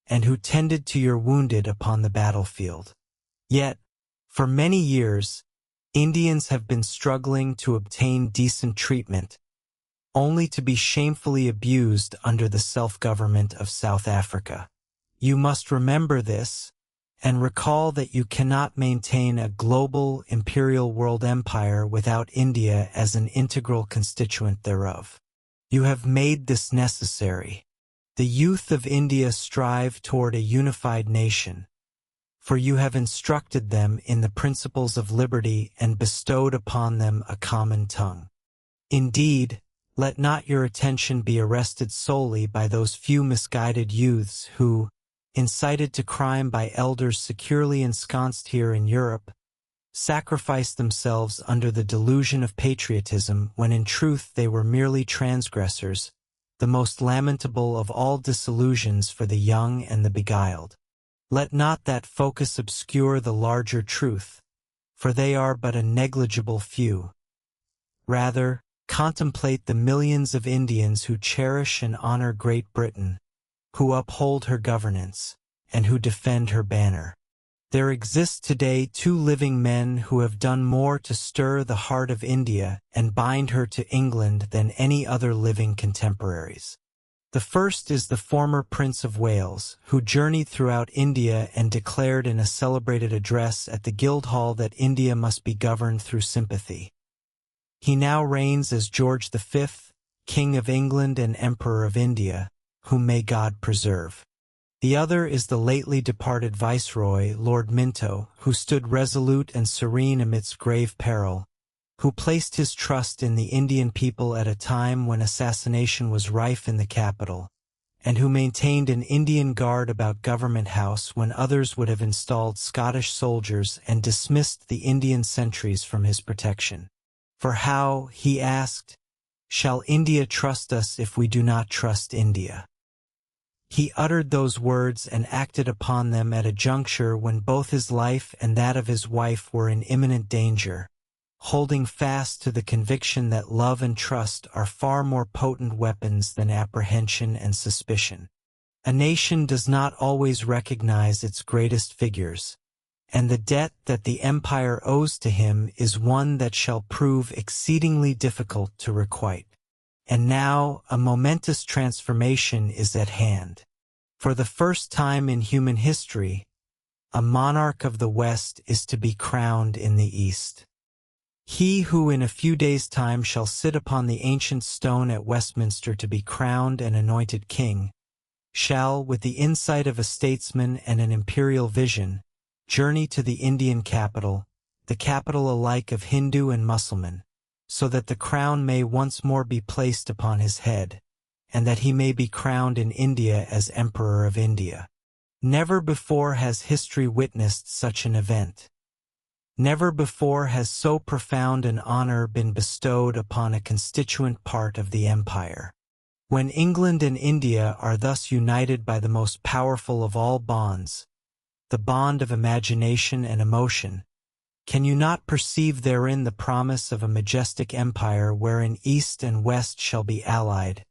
and who tended to your wounded upon the battlefield. Yet, for many years, Indians have been struggling to obtain decent treatment, only to be shamefully abused under the self-government of South Africa. You must remember this, and recall that you cannot maintain a global imperial world empire without India as an integral constituent thereof. You have made this necessary. The youth of India strive toward a unified nation, for you have instructed them in the principles of liberty and bestowed upon them a common tongue. Indeed, let not your attention be arrested solely by those few misguided youths who, incited to crime by elders securely ensconced here in Europe, sacrificed themselves under the delusion of patriotism when in truth they were merely transgressors, the most lamentable of all disillusions for the young and the beguiled. Let not that focus obscure the larger truth, for they are but a negligible few. Rather, contemplate the millions of Indians who cherish and honor Great Britain, who uphold her governance, and who defend her banner. There exist today 2 living men who have done more to stir the heart of India and bind her to England than any other living contemporaries. The first is the former Prince of Wales, who journeyed throughout India and declared in a celebrated address at the Guildhall that India must be governed through sympathy. He now reigns as George V, King of England and Emperor of India, whom may God preserve. The other is the lately departed Viceroy, Lord Minto, who stood resolute and serene amidst grave peril, who placed his trust in the Indian people at a time when assassination was rife in the capital, and who maintained an Indian guard about Government House when others would have installed Scottish soldiers and dismissed the Indian sentries from his protection. For how, he asked, shall India trust us if we do not trust India? He uttered those words and acted upon them at a juncture when both his life and that of his wife were in imminent danger, holding fast to the conviction that love and trust are far more potent weapons than apprehension and suspicion. A nation does not always recognize its greatest figures, and the debt that the empire owes to him is one that shall prove exceedingly difficult to requite. And now a momentous transformation is at hand. For the first time in human history, a monarch of the West is to be crowned in the East. He who in a few days' time shall sit upon the ancient stone at Westminster to be crowned and anointed king, shall, with the insight of a statesman and an imperial vision, journey to the Indian capital, the capital alike of Hindu and Mussulman, so that the crown may once more be placed upon his head, and that he may be crowned in India as Emperor of India. Never before has history witnessed such an event. Never before has so profound an honor been bestowed upon a constituent part of the empire. When England and India are thus united by the most powerful of all bonds, the bond of imagination and emotion, can you not perceive therein the promise of a majestic empire wherein East and West shall be allied,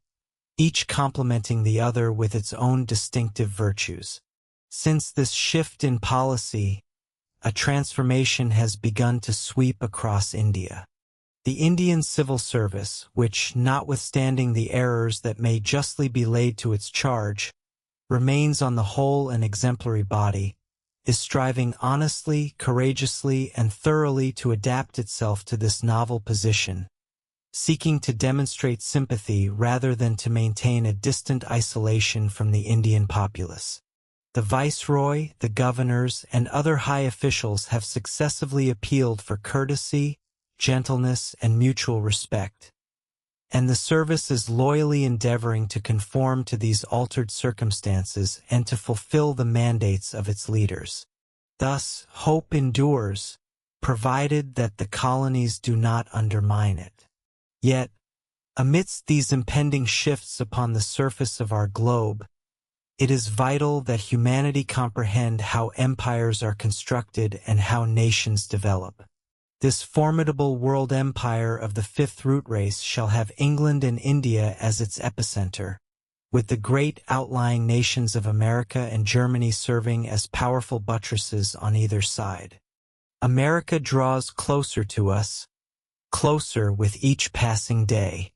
each complementing the other with its own distinctive virtues? Since this shift in policy, a transformation has begun to sweep across India. The Indian civil service, which, notwithstanding the errors that may justly be laid to its charge, remains on the whole an exemplary body, is striving honestly, courageously, and thoroughly to adapt itself to this novel position, seeking to demonstrate sympathy rather than to maintain a distant isolation from the Indian populace. The viceroy, the governors, and other high officials have successively appealed for courtesy, gentleness, and mutual respect, and the service is loyally endeavoring to conform to these altered circumstances and to fulfill the mandates of its leaders. Thus, hope endures, provided that the colonies do not undermine it. Yet, amidst these impending shifts upon the surface of our globe, it is vital that humanity comprehend how empires are constructed and how nations develop. This formidable world empire of the fifth root race shall have England and India as its epicenter, with the great outlying nations of America and Germany serving as powerful buttresses on either side. America draws closer to us, closer with each passing day.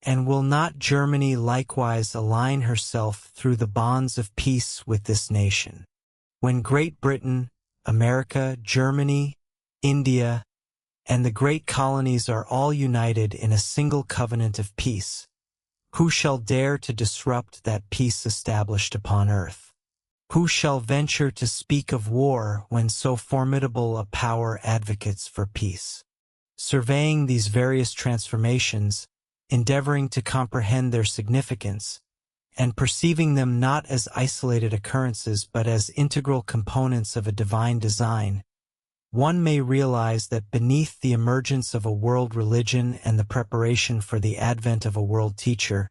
And will not Germany likewise align herself through the bonds of peace with this nation? When Great Britain, America, Germany, India, and the great colonies are all united in a single covenant of peace, who shall dare to disrupt that peace established upon earth? Who shall venture to speak of war when so formidable a power advocates for peace? Surveying these various transformations, endeavoring to comprehend their significance, and perceiving them not as isolated occurrences but as integral components of a divine design, one may realize that beneath the emergence of a world religion and the preparation for the advent of a world teacher,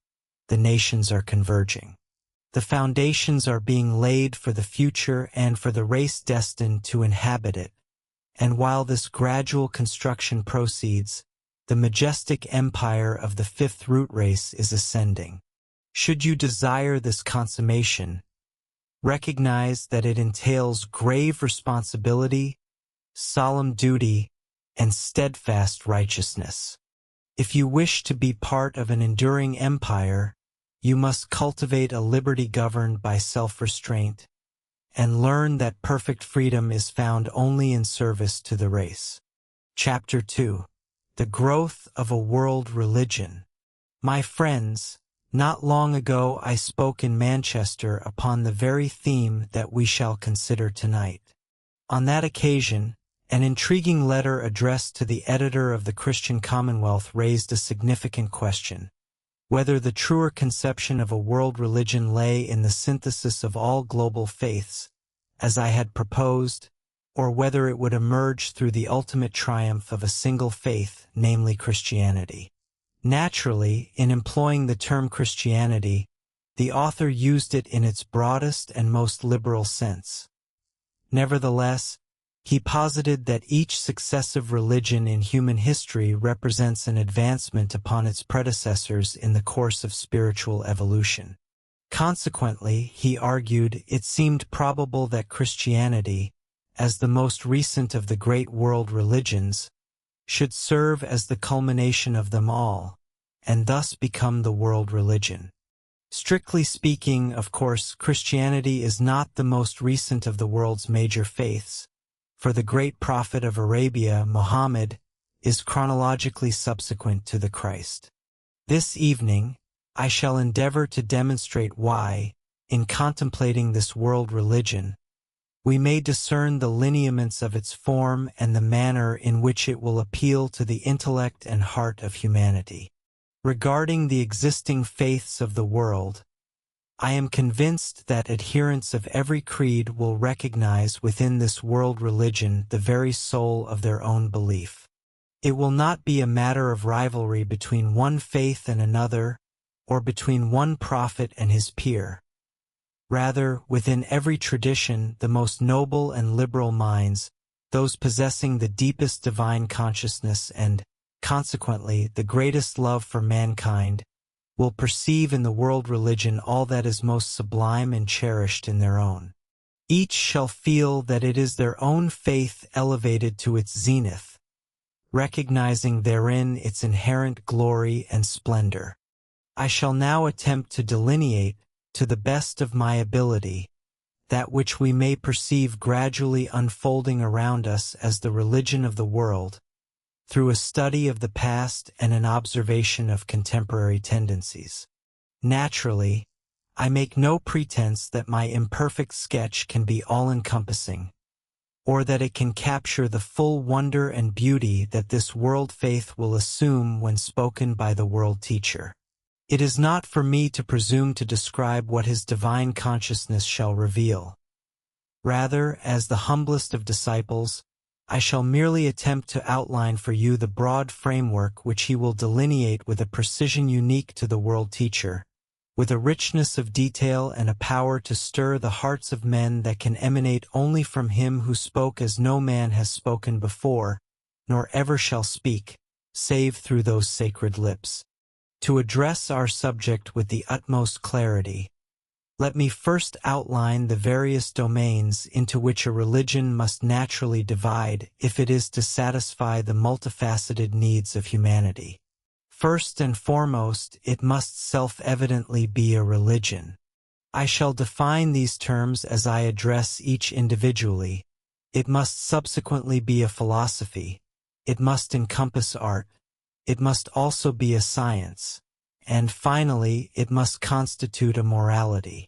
the nations are converging. The foundations are being laid for the future and for the race destined to inhabit it, and while this gradual construction proceeds, the majestic empire of the fifth root race is ascending. Should you desire this consummation, recognize that it entails grave responsibility, solemn duty, and steadfast righteousness. If you wish to be part of an enduring empire, you must cultivate a liberty governed by self-restraint, and learn that perfect freedom is found only in service to the race. Chapter 2. The Growth of a World Religion. My friends, not long ago I spoke in Manchester upon the very theme that we shall consider tonight. On that occasion, an intriguing letter addressed to the editor of the Christian Commonwealth raised a significant question: whether the truer conception of a world religion lay in the synthesis of all global faiths, as I had proposed, or whether it would emerge through the ultimate triumph of a single faith, namely Christianity. Naturally, in employing the term Christianity, the author used it in its broadest and most liberal sense. Nevertheless, he posited that each successive religion in human history represents an advancement upon its predecessors in the course of spiritual evolution. Consequently, he argued, it seemed probable that Christianity, as the most recent of the great world religions, should serve as the culmination of them all, and thus become the world religion. Strictly speaking, of course, Christianity is not the most recent of the world's major faiths, for the great prophet of Arabia, Muhammad, is chronologically subsequent to the Christ. This evening, I shall endeavor to demonstrate why, in contemplating this world religion, we may discern the lineaments of its form and the manner in which it will appeal to the intellect and heart of humanity. Regarding the existing faiths of the world, I am convinced that adherents of every creed will recognize within this world religion the very soul of their own belief. It will not be a matter of rivalry between one faith and another, or between one prophet and his peer. Rather, within every tradition, the most noble and liberal minds, those possessing the deepest divine consciousness and, consequently, the greatest love for mankind, will perceive in the world religion all that is most sublime and cherished in their own. Each shall feel that it is their own faith elevated to its zenith, recognizing therein its inherent glory and splendor. I shall now attempt to delineate, to the best of my ability, that which we may perceive gradually unfolding around us as the religion of the world, through a study of the past and an observation of contemporary tendencies. Naturally, I make no pretense that my imperfect sketch can be all-encompassing, or that it can capture the full wonder and beauty that this world faith will assume when spoken by the world teacher. It is not for me to presume to describe what his divine consciousness shall reveal. Rather, as the humblest of disciples, I shall merely attempt to outline for you the broad framework which he will delineate with a precision unique to the world teacher, with a richness of detail and a power to stir the hearts of men that can emanate only from him who spoke as no man has spoken before, nor ever shall speak, save through those sacred lips. To address our subject with the utmost clarity, let me first outline the various domains into which a religion must naturally divide if it is to satisfy the multifaceted needs of humanity. First and foremost, it must self-evidently be a religion. I shall define these terms as I address each individually. It must subsequently be a philosophy. It must encompass art. It must also be a science. And finally, it must constitute a morality.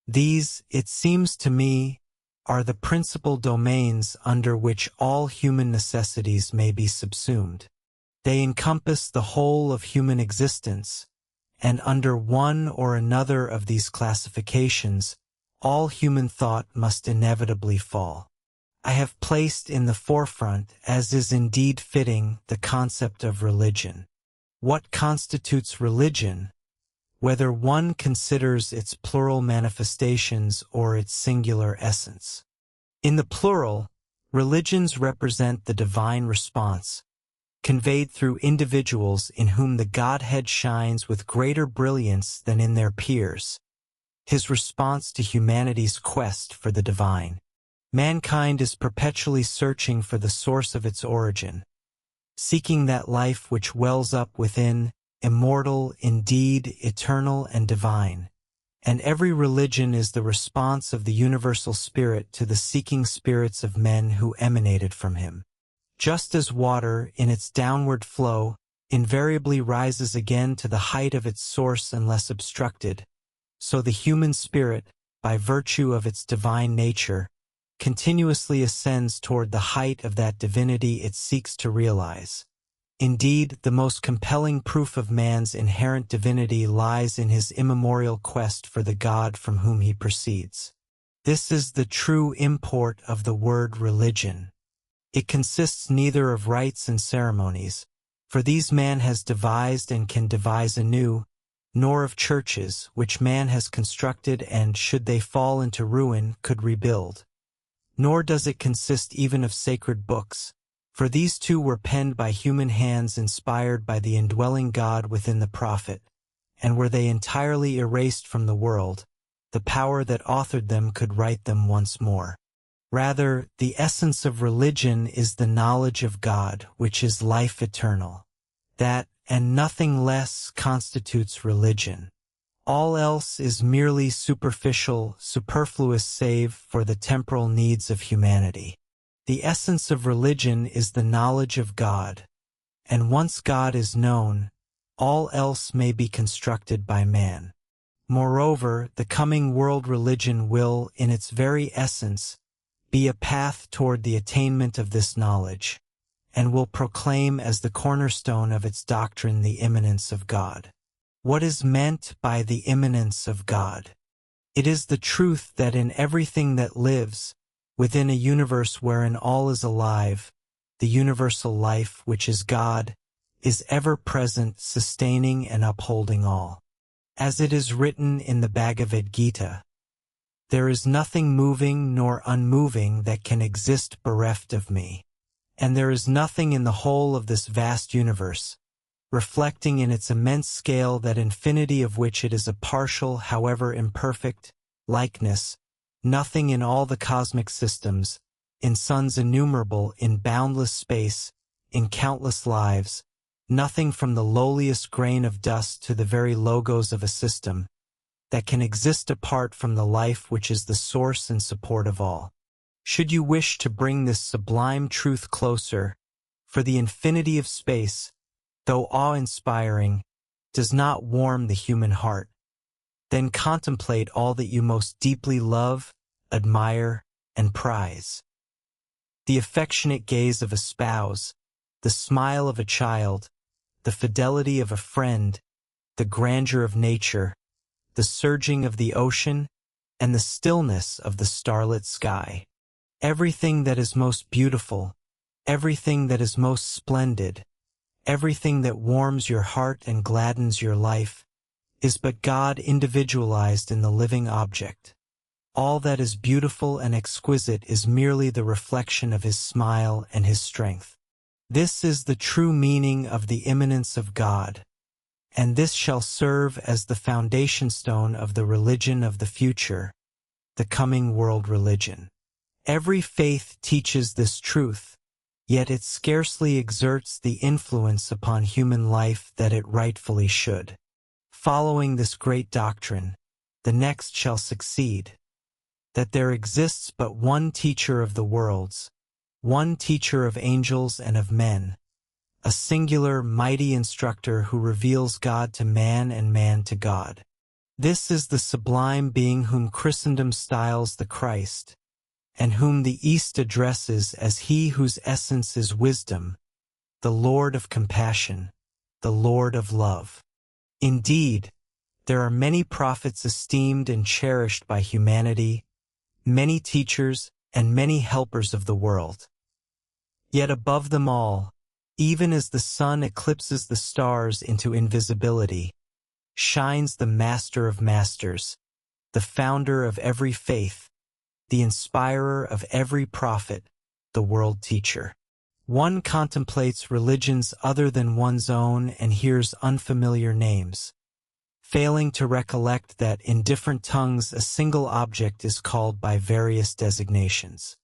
These, it seems to me, are the principal domains under which all human necessities may be subsumed. They encompass the whole of human existence, and under one or another of these classifications, all human thought must inevitably fall. I have placed in the forefront, as is indeed fitting, the concept of religion. What constitutes religion, whether one considers its plural manifestations or its singular essence? In the plural, religions represent the divine response, conveyed through individuals in whom the Godhead shines with greater brilliance than in their peers, his response to humanity's quest for the divine. Mankind is perpetually searching for the source of its origin, seeking that life which wells up within, immortal, indeed, eternal and divine. And every religion is the response of the universal spirit to the seeking spirits of men who emanated from him. Just as water, in its downward flow, invariably rises again to the height of its source unless obstructed, so the human spirit, by virtue of its divine nature, continuously ascends toward the height of that divinity it seeks to realize. Indeed, the most compelling proof of man's inherent divinity lies in his immemorial quest for the God from whom he proceeds. This is the true import of the word religion. It consists neither of rites and ceremonies, for these man has devised and can devise anew, nor of churches, which man has constructed and, should they fall into ruin, could rebuild. Nor does it consist even of sacred books, for these too were penned by human hands inspired by the indwelling God within the prophet, and were they entirely erased from the world, the power that authored them could write them once more. Rather, the essence of religion is the knowledge of God, which is life eternal. That, and nothing less, constitutes religion. All else is merely superficial, superfluous save for the temporal needs of humanity. The essence of religion is the knowledge of God, and once God is known, all else may be constructed by man. Moreover, the coming world religion will, in its very essence, be a path toward the attainment of this knowledge, and will proclaim as the cornerstone of its doctrine the immanence of God. What is meant by the immanence of God? It is the truth that in everything that lives, within a universe wherein all is alive, the universal life, which is God, is ever present, sustaining and upholding all. As it is written in the Bhagavad Gita, there is nothing moving nor unmoving that can exist bereft of me. And there is nothing in the whole of this vast universe, reflecting in its immense scale that infinity of which it is a partial, however imperfect, likeness, nothing in all the cosmic systems, in suns innumerable, in boundless space, in countless lives, nothing from the lowliest grain of dust to the very logos of a system, that can exist apart from the life which is the source and support of all. Should you wish to bring this sublime truth closer, for the infinity of space, though awe-inspiring, does not warm the human heart, then contemplate all that you most deeply love, admire, and prize. The affectionate gaze of a spouse, the smile of a child, the fidelity of a friend, the grandeur of nature, the surging of the ocean, and the stillness of the starlit sky. Everything that is most beautiful, everything that is most splendid, everything that warms your heart and gladdens your life, is but God individualized in the living object. All that is beautiful and exquisite is merely the reflection of His smile and His strength. This is the true meaning of the immanence of God, and this shall serve as the foundation stone of the religion of the future, the coming world religion. Every faith teaches this truth, yet it scarcely exerts the influence upon human life that it rightfully should. Following this great doctrine, the next shall succeed, that there exists but one teacher of the worlds, one teacher of angels and of men, a singular, mighty instructor who reveals God to man and man to God. This is the sublime being whom Christendom styles the Christ, and whom the East addresses as He whose essence is wisdom, the Lord of compassion, the Lord of love. Indeed, there are many prophets esteemed and cherished by humanity, many teachers, and many helpers of the world. Yet above them all, even as the sun eclipses the stars into invisibility, shines the Master of Masters, the founder of every faith, the inspirer of every prophet, the world teacher. One contemplates religions other than one's own and hears unfamiliar names, failing to recollect that in different tongues a single object is called by various designations.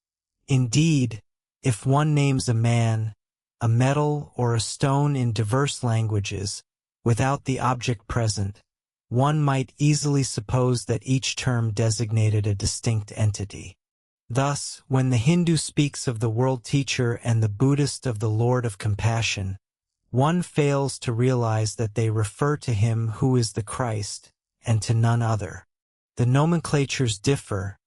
Indeed, if one names a man, a metal, or a stone in diverse languages, without the object present, one might easily suppose that each term designated a distinct entity. Thus, when the Hindu speaks of the world teacher and the Buddhist of the Lord of compassion, one fails to realize that they refer to Him who is the Christ, and to none other. The nomenclatures differ,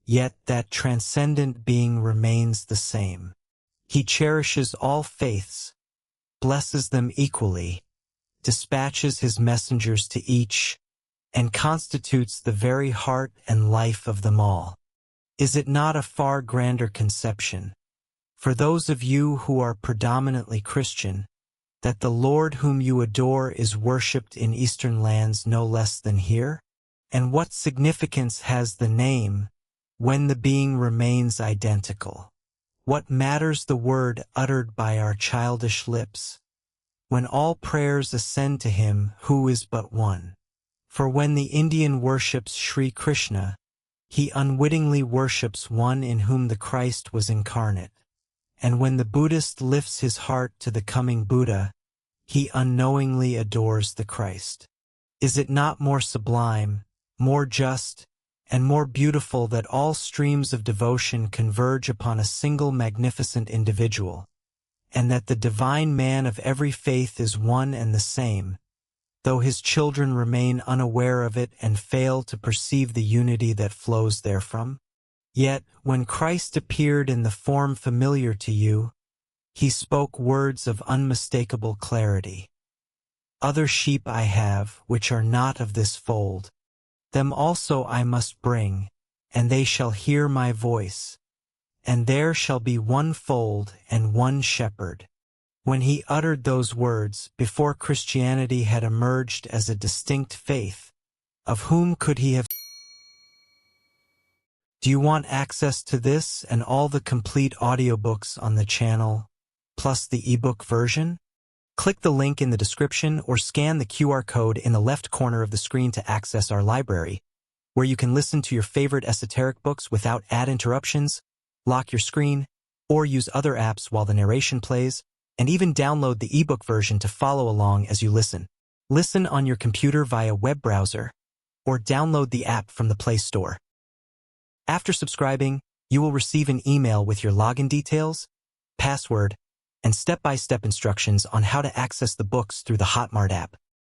yet that transcendent being remains the same. He cherishes all faiths, blesses them equally, dispatches His messengers to each, and constitutes the very heart and life of them all. Is it not a far grander conception, for those of you who are predominantly Christian, that the Lord whom you adore is worshipped in Eastern lands no less than here? And what significance has the name, when the being remains identical? What matters the word uttered by our childish lips, when all prayers ascend to Him who is but one? For when the Indian worships Sri Krishna, he unwittingly worships one in whom the Christ was incarnate. And when the Buddhist lifts his heart to the coming Buddha, he unknowingly adores the Christ. Is it not more sublime, more just, and more beautiful that all streams of devotion converge upon a single magnificent individual, and that the divine man of every faith is one and the same, though his children remain unaware of it and fail to perceive the unity that flows therefrom? Yet, when Christ appeared in the form familiar to you, He spoke words of unmistakable clarity. Other sheep I have, which are not of this fold. Them also I must bring, and they shall hear my voice. And there shall be one fold and one shepherd. When he uttered those words, before Christianity had emerged as a distinct faith, of whom could he have? Do you want access to this and all the complete audiobooks on the channel, plus the ebook version? Click the link in the description or scan the QR code in the left corner of the screen to access our library, where you can listen to your favorite esoteric books without ad interruptions, lock your screen, or use other apps while the narration plays, and even download the ebook version to follow along as you listen. Listen on your computer via web browser, or download the app from the Play Store. After subscribing, you will receive an email with your login details, password, and step-by-step instructions on how to access the books through the Hotmart app.